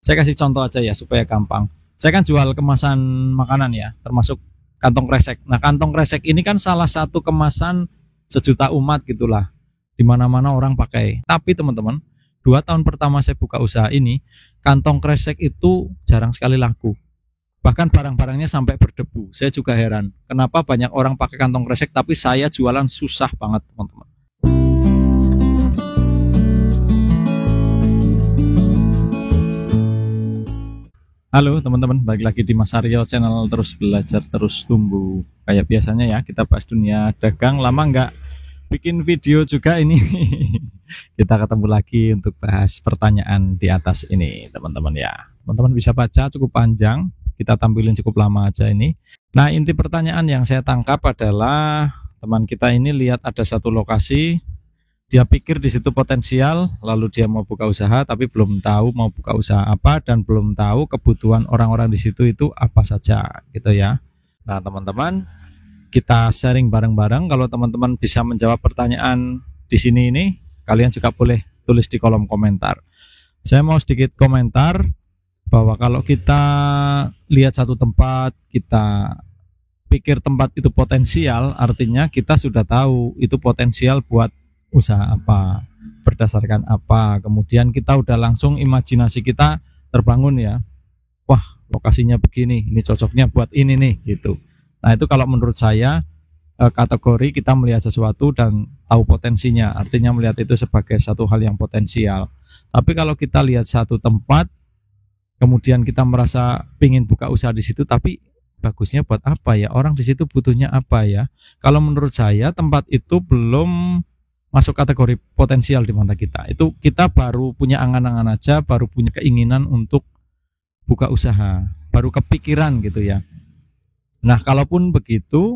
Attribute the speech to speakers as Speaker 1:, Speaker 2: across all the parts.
Speaker 1: Saya kasih contoh aja ya supaya gampang. Saya kan jual kemasan makanan ya, termasuk kantong kresek. Nah, kantong kresek ini kan salah satu kemasan sejuta umat gitulah. Di mana-mana orang pakai. Tapi teman-teman, 2 tahun pertama saya buka usaha ini, kantong kresek itu jarang sekali laku. Bahkan barang-barangnya sampai berdebu. Saya juga heran, kenapa banyak orang pakai kantong kresek tapi saya jualan susah banget, teman-teman. Halo teman-teman, balik lagi di Mas Aryo channel Terus Belajar Terus Tumbuh. Kayak biasanya ya, kita bahas dunia dagang. Lama nggak bikin video juga ini. Kita ketemu lagi untuk bahas pertanyaan di atas ini, teman-teman ya. Teman-teman bisa baca cukup panjang, kita tampilin cukup lama aja ini. Nah, inti pertanyaan yang saya tangkap adalah teman kita ini lihat ada satu lokasi, dia pikir di situ potensial, lalu dia mau buka usaha tapi belum tahu mau buka usaha apa dan belum tahu kebutuhan orang-orang di situ itu apa saja gitu ya. Nah, teman-teman, kita sharing bareng-bareng. Kalau teman-teman bisa menjawab pertanyaan di sini ini, kalian juga boleh tulis di kolom komentar. Saya mau sedikit komentar bahwa kalau kita lihat satu tempat, kita pikir tempat itu potensial, artinya kita sudah tahu itu potensial buat usaha apa, berdasarkan apa. Kemudian kita udah langsung imajinasi kita terbangun ya, wah lokasinya begini, ini cocoknya buat ini nih gitu. Nah, itu kalau menurut saya kategori kita melihat sesuatu dan tahu potensinya, artinya melihat itu sebagai satu hal yang potensial. Tapi kalau kita lihat satu tempat kemudian kita merasa pingin buka usaha di situ, tapi bagusnya buat apa ya, orang di situ butuhnya apa ya, kalau menurut saya tempat itu belum masuk kategori potensial di mata kita. Itu kita baru punya angan-angan aja, baru punya keinginan untuk buka usaha, baru kepikiran gitu ya. Nah, kalaupun begitu,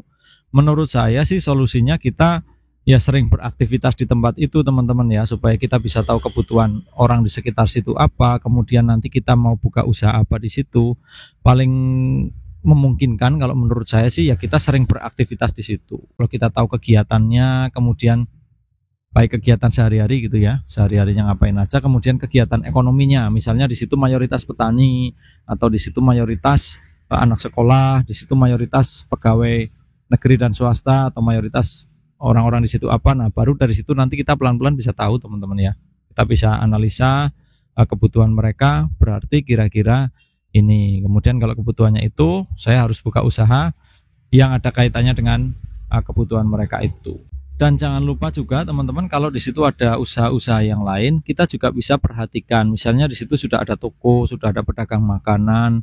Speaker 1: menurut saya sih solusinya kita ya sering beraktivitas di tempat itu, teman-teman ya, supaya kita bisa tahu kebutuhan orang di sekitar situ apa, kemudian nanti kita mau buka usaha apa di situ. Paling memungkinkan kalau menurut saya sih ya kita sering beraktivitas di situ. Kalau kita tahu kegiatannya, kemudian baik kegiatan sehari-hari gitu ya, sehari-harinya ngapain aja, kemudian kegiatan ekonominya, misalnya di situ mayoritas petani, atau di situ mayoritas anak sekolah, di situ mayoritas pegawai negeri dan swasta, atau mayoritas orang-orang di situ apa. Nah, baru dari situ nanti kita pelan-pelan bisa tahu, teman-teman ya. Kita bisa analisa kebutuhan mereka, berarti kira-kira ini. Kemudian kalau kebutuhannya itu, saya harus buka usaha yang ada kaitannya dengan kebutuhan mereka itu. Dan jangan lupa juga teman-teman, kalau di situ ada usaha-usaha yang lain, kita juga bisa perhatikan. Misalnya di situ sudah ada toko, sudah ada pedagang makanan,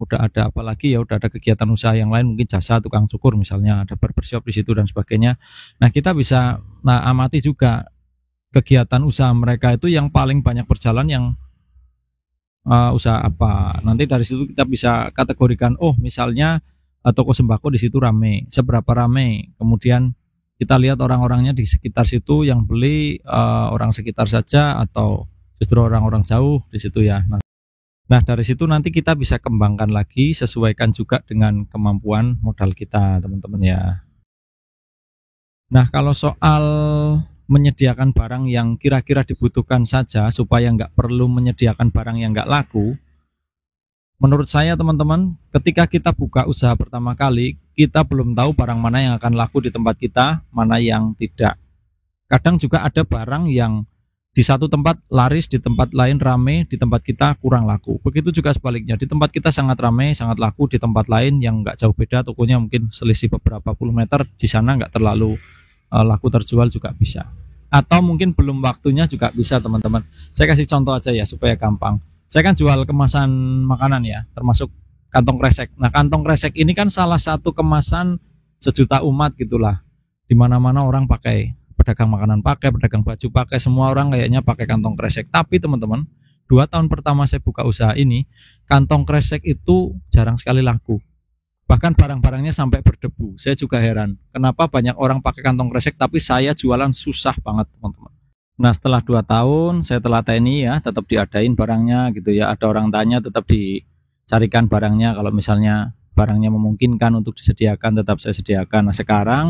Speaker 1: udah ada apalagi ya, udah ada kegiatan usaha yang lain, mungkin jasa tukang cukur misalnya, ada barbershop di situ dan sebagainya. Nah, kita bisa amati juga kegiatan usaha mereka itu yang paling banyak berjalan yang usaha apa. Nanti dari situ kita bisa kategorikan, oh misalnya toko sembako di situ rame, seberapa rame. Kemudian kita lihat orang-orangnya di sekitar situ yang beli orang sekitar saja atau justru orang-orang jauh di situ ya. Nah, dari situ nanti kita bisa kembangkan lagi, sesuaikan juga dengan kemampuan modal kita, teman-teman ya. Nah, kalau soal menyediakan barang yang kira-kira dibutuhkan saja supaya nggak perlu menyediakan barang yang nggak laku, menurut saya teman-teman, ketika kita buka usaha pertama kali, kita belum tahu barang mana yang akan laku di tempat kita, mana yang tidak. Kadang juga ada barang yang di satu tempat laris, di tempat lain rame, di tempat kita kurang laku. Begitu juga sebaliknya, di tempat kita sangat rame, sangat laku, di tempat lain yang nggak jauh beda, tokonya mungkin selisih beberapa puluh meter, di sana nggak terlalu laku terjual juga bisa. Atau mungkin belum waktunya juga bisa, teman-teman. Saya kasih contoh aja ya supaya gampang. Saya kan jual kemasan makanan ya, termasuk kantong kresek. Nah, kantong kresek ini kan salah satu kemasan sejuta umat gitulah. Di mana-mana orang pakai, pedagang makanan pakai, pedagang baju pakai, semua orang kayaknya pakai kantong kresek. Tapi teman-teman, 2 tahun pertama saya buka usaha ini, kantong kresek itu jarang sekali laku. Bahkan barang-barangnya sampai berdebu. Saya juga heran, kenapa banyak orang pakai kantong kresek tapi saya jualan susah banget, teman-teman. Nah, setelah 2 tahun saya telateni ya, tetap diadain barangnya gitu ya. Ada orang tanya, tetap dicarikan barangnya. Kalau misalnya barangnya memungkinkan untuk disediakan, tetap saya sediakan. Nah, sekarang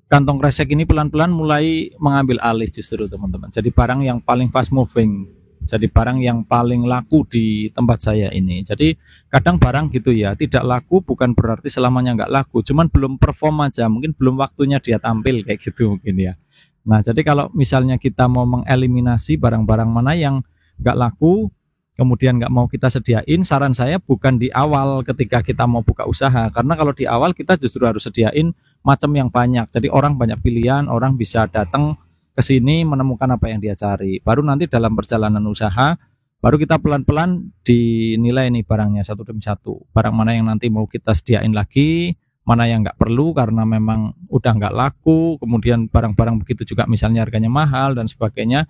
Speaker 1: kantong kresek ini pelan-pelan mulai mengambil alih justru, teman-teman. Jadi barang yang paling fast moving. Jadi barang yang paling laku di tempat saya ini. Jadi kadang barang gitu ya, tidak laku bukan berarti selamanya nggak laku, cuman belum perform aja, mungkin belum waktunya dia tampil kayak gitu mungkin ya. Nah, jadi kalau misalnya kita mau mengeliminasi barang-barang mana yang nggak laku, kemudian nggak mau kita sediain, saran saya bukan di awal ketika kita mau buka usaha, karena kalau di awal kita justru harus sediain macam yang banyak. Jadi orang banyak pilihan, orang bisa datang ke sini menemukan apa yang dia cari. Baru nanti dalam perjalanan usaha, baru kita pelan-pelan dinilai nih barangnya satu demi satu. Barang mana yang nanti mau kita sediain lagi, mana yang nggak perlu karena memang udah nggak laku. Kemudian barang-barang begitu juga misalnya harganya mahal dan sebagainya.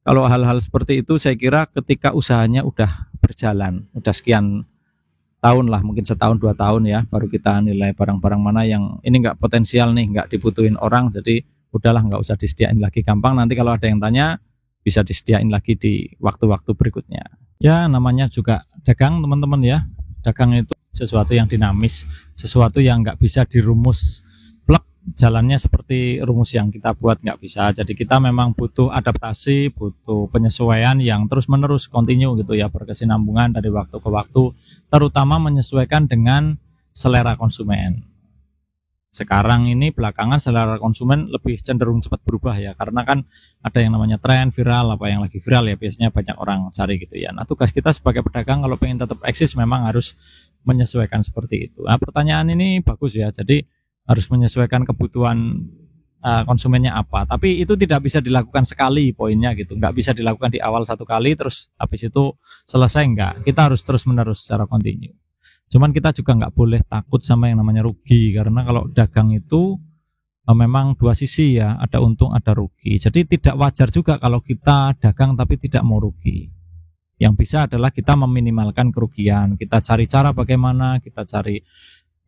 Speaker 1: Kalau hal-hal seperti itu saya kira ketika usahanya udah berjalan, udah sekian tahun lah, mungkin setahun 2 tahun ya, baru kita nilai barang-barang mana yang ini nggak potensial nih, nggak dibutuhin orang, jadi udahlah nggak usah disediain lagi, gampang nanti kalau ada yang tanya bisa disediain lagi di waktu-waktu berikutnya. Ya namanya juga dagang teman-teman ya, dagang itu sesuatu yang dinamis, sesuatu yang nggak bisa dirumus plek jalannya seperti rumus yang kita buat, nggak bisa. Jadi kita memang butuh adaptasi, butuh penyesuaian yang terus menerus kontinu gitu ya, berkesinambungan dari waktu ke waktu, terutama menyesuaikan dengan selera konsumen. Sekarang ini belakangan selera konsumen lebih cenderung cepat berubah ya, karena kan ada yang namanya tren viral, apa yang lagi viral ya biasanya banyak orang cari gitu ya. Nah tugas kita sebagai pedagang kalau pengen tetap eksis memang harus menyesuaikan seperti itu. Nah pertanyaan ini bagus ya, jadi harus menyesuaikan kebutuhan konsumennya apa, tapi itu tidak bisa dilakukan sekali poinnya gitu, nggak bisa dilakukan di awal satu kali terus habis itu selesai, enggak, kita harus terus menerus secara kontinu. Cuman kita juga nggak boleh takut sama yang namanya rugi, karena kalau dagang itu memang dua sisi ya, ada untung ada rugi. Jadi tidak wajar juga kalau kita dagang tapi tidak mau rugi. Yang bisa adalah kita meminimalkan kerugian, kita cari cara bagaimana, kita cari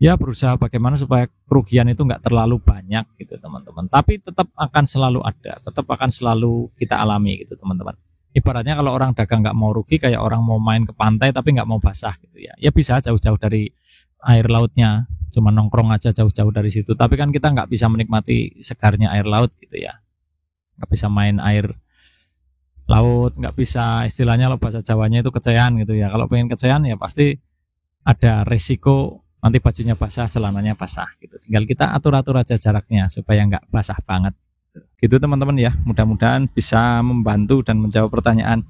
Speaker 1: ya berusaha bagaimana supaya kerugian itu nggak terlalu banyak gitu teman-teman. Tapi tetap akan selalu ada, tetap akan selalu kita alami gitu teman-teman. Ibaratnya kalau orang dagang nggak mau rugi kayak orang mau main ke pantai tapi nggak mau basah gitu ya. Ya bisa jauh-jauh dari air lautnya, cuma nongkrong aja jauh-jauh dari situ. Tapi kan kita nggak bisa menikmati segarnya air laut gitu ya. Nggak bisa main air laut, nggak bisa istilahnya kalau bahasa Jawanya itu kecean gitu ya. Kalau pengen kecean ya pasti ada resiko nanti bajunya basah, celananya basah gitu. Tinggal kita atur-atur aja jaraknya supaya nggak basah banget. Gitu teman-teman ya, mudah-mudahan bisa membantu dan menjawab pertanyaan